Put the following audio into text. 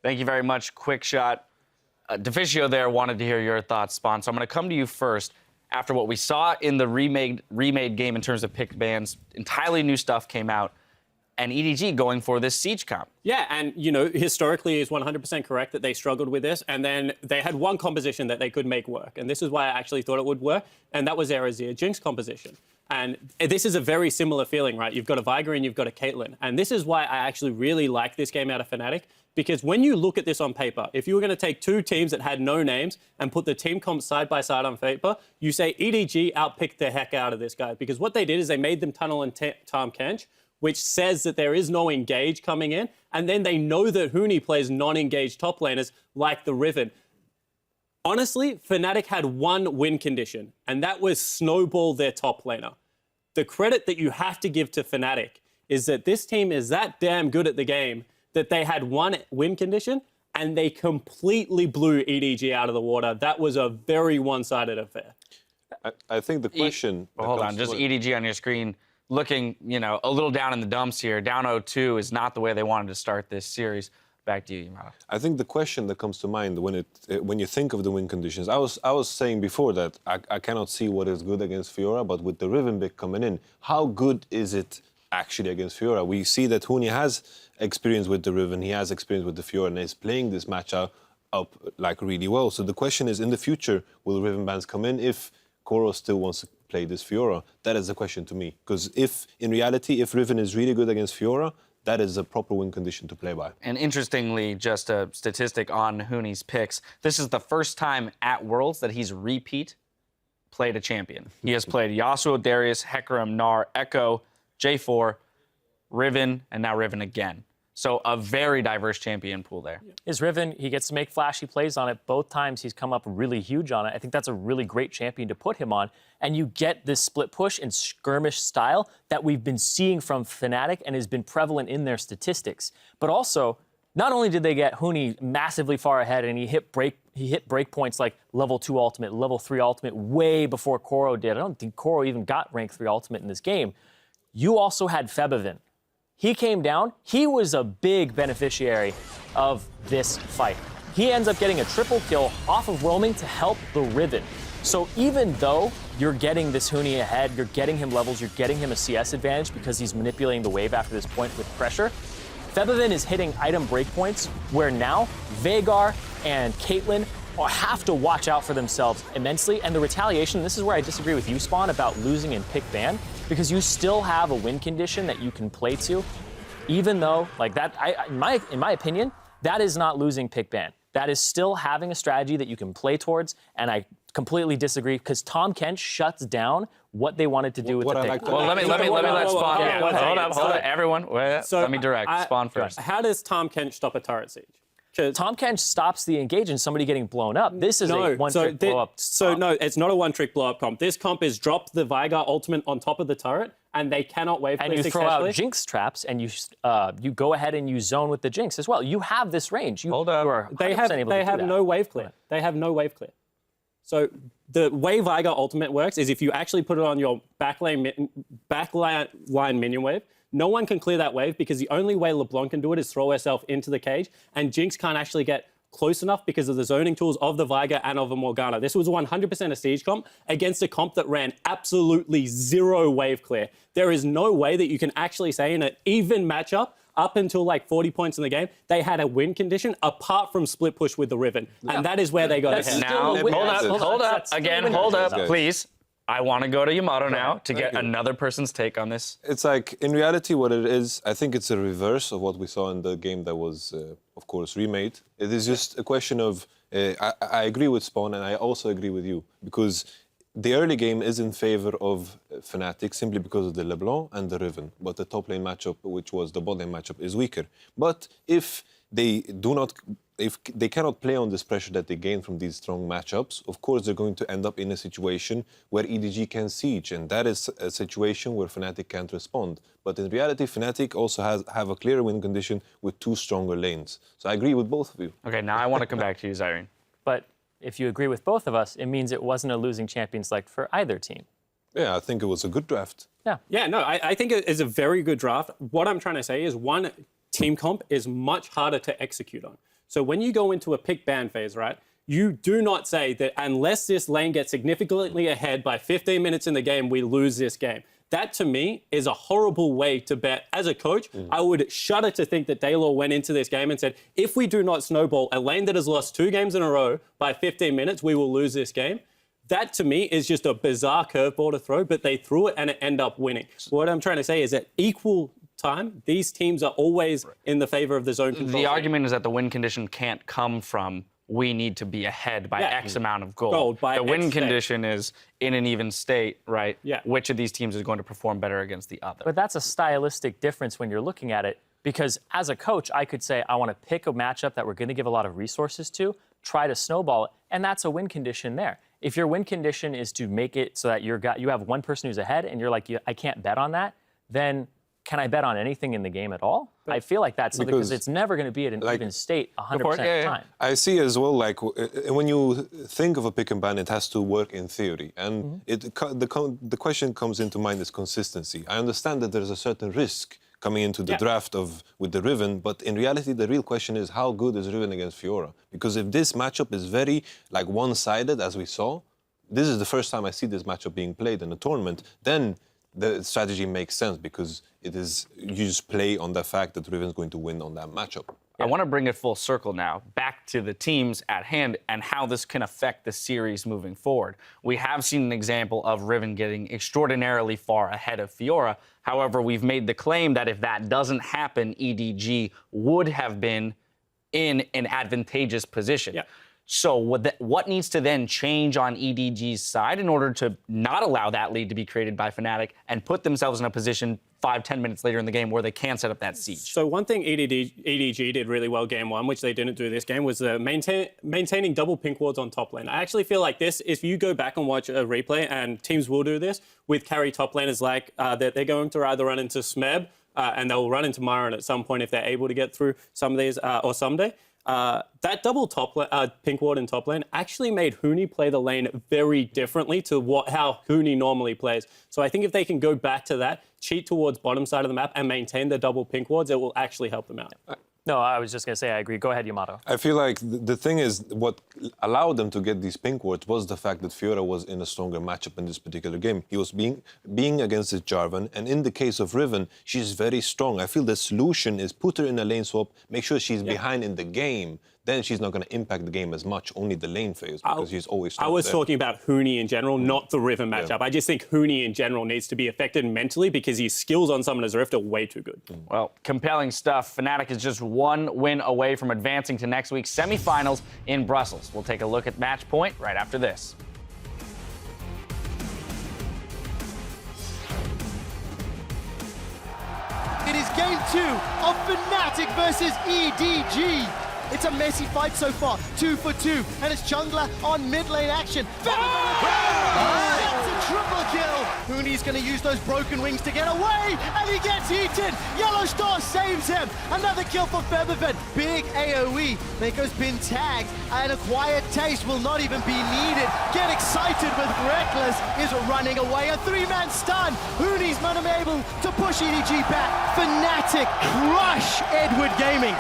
Thank you very much, QuickShot. Deficio there wanted to hear your thoughts, Spawn. So I'm going to come to you first. After what we saw in the remade game in terms of pick bans, entirely new stuff came out, and EDG going for this Siege comp. Yeah, and, you know, historically is 100% correct that they struggled with this, and then they had one composition that they could make work, and this is why I actually thought it would work, and that was their Azir Jinx composition. And this is a very similar feeling, right? You've got a Veigar and you've got a Caitlyn, and this is why I actually really like this game out of Fnatic, because when you look at this on paper, if you were going to take two teams that had no names and put the team comps side by side on paper, you say EDG outpicked the heck out of this guy, because what they did is they made them tunnel and Tahm Kench, which says that there is no engage coming in, and then they know that Huni plays non-engaged top laners like the Riven. Honestly, Fnatic had one win condition, and that was snowball their top laner. The credit that you have to give to Fnatic is that this team is that damn good at the game that they had one win condition, and they completely blew EDG out of the water. That was a very one-sided affair. I think the question... hold on, just EDG on your screen. Looking, you know, a little down in the dumps here. Down 0-2 is not the way they wanted to start this series. Back to you, Yamato. I think the question that comes to mind when you think of the win conditions, I was saying before that I cannot see what is good against Fiora, but with the Riven pick coming in, how good is it actually against Fiora? We see that Huni has experience with the Riven, he has experience with the Fiora, and is playing this matchup up like really well. So the question is, in the future, will Riven bans come in if Koro still wants to play this Fiora? That is the question to me. Because if, in reality, if Riven is really good against Fiora, that is a proper win condition to play by. And interestingly, just a statistic on Huni's picks, this is the first time at Worlds that he's repeat played a champion. He has played Yasuo, Darius, Hecarim, Gnar, Echo, J4, Riven, and now Riven again. So a very diverse champion pool there. His Riven, he gets to make flashy plays on it. Both times he's come up really huge on it. I think that's a really great champion to put him on. And you get this split push and skirmish style that we've been seeing from Fnatic and has been prevalent in their statistics. But also, not only did they get Huni massively far ahead and he hit break points like level 2 ultimate, level 3 ultimate way before Koro did. I don't think Koro even got rank 3 ultimate in this game. You also had Febivin. He came down. He was a big beneficiary of this fight. He ends up getting a triple kill off of roaming to help the Riven. So even though you're getting this Huni ahead, you're getting him levels, you're getting him a CS advantage because he's manipulating the wave after this point with pressure, Febivin is hitting item breakpoints where now Veigar and Caitlyn have to watch out for themselves immensely. And the retaliation, this is where I disagree with you, Spawn, about losing in pick ban, because you still have a win condition that you can play to, even though, like that, in my opinion, that is not losing pick ban. That is still having a strategy that you can play towards, and I completely disagree, because Tahm Kench shuts down what they wanted to do with the pick. Well, let me let Spawn. Hold up, everyone. Let me direct Spawn first. How does Tahm Kench stop a turret siege? Tahm Kench stops the engage and somebody getting blown up. This is a one-trick blow-up. No, it's not a one-trick blow-up comp. This comp is drop the Veigar ultimate on top of the turret, and they cannot wave clear successfully. And you throw out Jinx traps, and you go ahead and you zone with the Jinx as well. You have this range. Hold up. They have no wave clear. They have no wave clear. So the way Veigar ultimate works is if you actually put it on your backline minion wave, no one can clear that wave because the only way LeBlanc can do it is throw herself into the cage, and Jinx can't actually get close enough because of the zoning tools of the Veigar and of the Morgana. This was 100% a siege comp against a comp that ran absolutely zero wave clear. There is no way that you can actually say in an even matchup up until like 40 points in the game, they had a win condition apart from split push with the Riven. And that is where they got ahead. Now, hold up, please. I want to go to Yamato now to get another person's take on this. It's like, in reality, what it is, I think it's a reverse of what we saw in the game that was, of course, remade. It is just a question of, I agree with Spawn, and I also agree with you, because the early game is in favor of Fnatic simply because of the LeBlanc and the Riven, but the top lane matchup, which was the bot lane matchup, is weaker. But if they cannot play on this pressure that they gain from these strong matchups, of course they're going to end up in a situation where EDG can siege, and that is a situation where Fnatic can't respond. But in reality, Fnatic also have a clear win condition with two stronger lanes. So I agree with both of you. Okay, now I want to come back to you, Zyrene. But if you agree with both of us, it means it wasn't a losing champion select for either team. Yeah, I think it was a good draft. Yeah. Yeah, no, I think it is a very good draft. What I'm trying to say is, one, team comp is much harder to execute on. So when you go into a pick ban phase, right, you do not say that unless this lane gets significantly ahead by 15 minutes in the game, we lose this game. That, to me, is a horrible way to bet. As a coach, I would shudder to think that Daylor went into this game and said, if we do not snowball a lane that has lost 2 games in a row by 15 minutes, we will lose this game. That, to me, is just a bizarre curveball to throw, but they threw it and it ended up winning. What I'm trying to say is that equal time, these teams are always in the favor of the zone control. The argument is that the win condition can't come from we need to be ahead by X amount of gold. By the win X condition is in an even state, right? Yeah. Which of these teams is going to perform better against the other? But that's a stylistic difference when you're looking at it, because as a coach, I could say, I want to pick a matchup that we're going to give a lot of resources to, try to snowball it, and that's a win condition there. If your win condition is to make it so that you have one person who's ahead and you're like, I can't bet on that, then can I bet on anything in the game at all? I feel like that's something because it's never going to be at an even state 100% of the time. I see as well, like, when you think of a pick and ban, it has to work in theory. And the question comes into mind is consistency. I understand that there's a certain risk coming into the draft with the Riven, but in reality, the real question is how good is Riven against Fiora? Because if this matchup is very, like, one-sided, as we saw, this is the first time I see this matchup being played in a tournament, then the strategy makes sense because it is you just play on the fact that Riven's going to win on that matchup. I want to bring it full circle now, back to the teams at hand and how this can affect the series moving forward. We have seen an example of Riven getting extraordinarily far ahead of Fiora. However, we've made the claim that if that doesn't happen, EDG would have been in an advantageous position. So what needs to then change on EDG's side in order to not allow that lead to be created by Fnatic and put themselves in a position 5-10 minutes later in the game where they can set up that siege? So one thing EDG did really well game 1, which they didn't do this game, was maintaining double pink wards on top lane. I actually feel like this, if you go back and watch a replay, and teams will do this, with carry top laners like that they're going to either run into Smeb and they'll run into Myron at some point if they're able to get through some of these, or someday. That double pink ward in top lane actually made Huni play the lane very differently to how Huni normally plays. So I think if they can go back to that, cheat towards bottom side of the map and maintain the double pink wards, it will actually help them out. No, I was just going to say I agree. Go ahead, Yamato. I feel like the thing is what allowed them to get these pink wards was the fact that Fiora was in a stronger matchup in this particular game. He was being against this Jarvan, and in the case of Riven, she's very strong. I feel the solution is put her in a lane swap, make sure she's behind in the game. Then she's not going to impact the game as much, only the lane phase, because she's always strong. I was there. talking about Huni in general, not the Riven matchup. I just think Huni in general needs to be affected mentally because his skills on Summoner's Rift are way too good. Well, compelling stuff. Fnatic is just one win away from advancing to next week's semifinals in Brussels. We'll take a look at match point right after this. It is game 2 of Fnatic versus EDG. It's a messy fight so far, 2 for 2, and it's jungler on mid lane action. That's a triple kill. Huni's going to use those broken wings to get away, and he gets eaten. Yellow Star saves him. Another kill for Featherfed. Big AoE. Mako's been tagged, and a quiet taste will not even be needed. Get excited with Reckless is running away. A 3-man stun. Huni's not able to push EDG back. Fnatic crush Edward Gaming.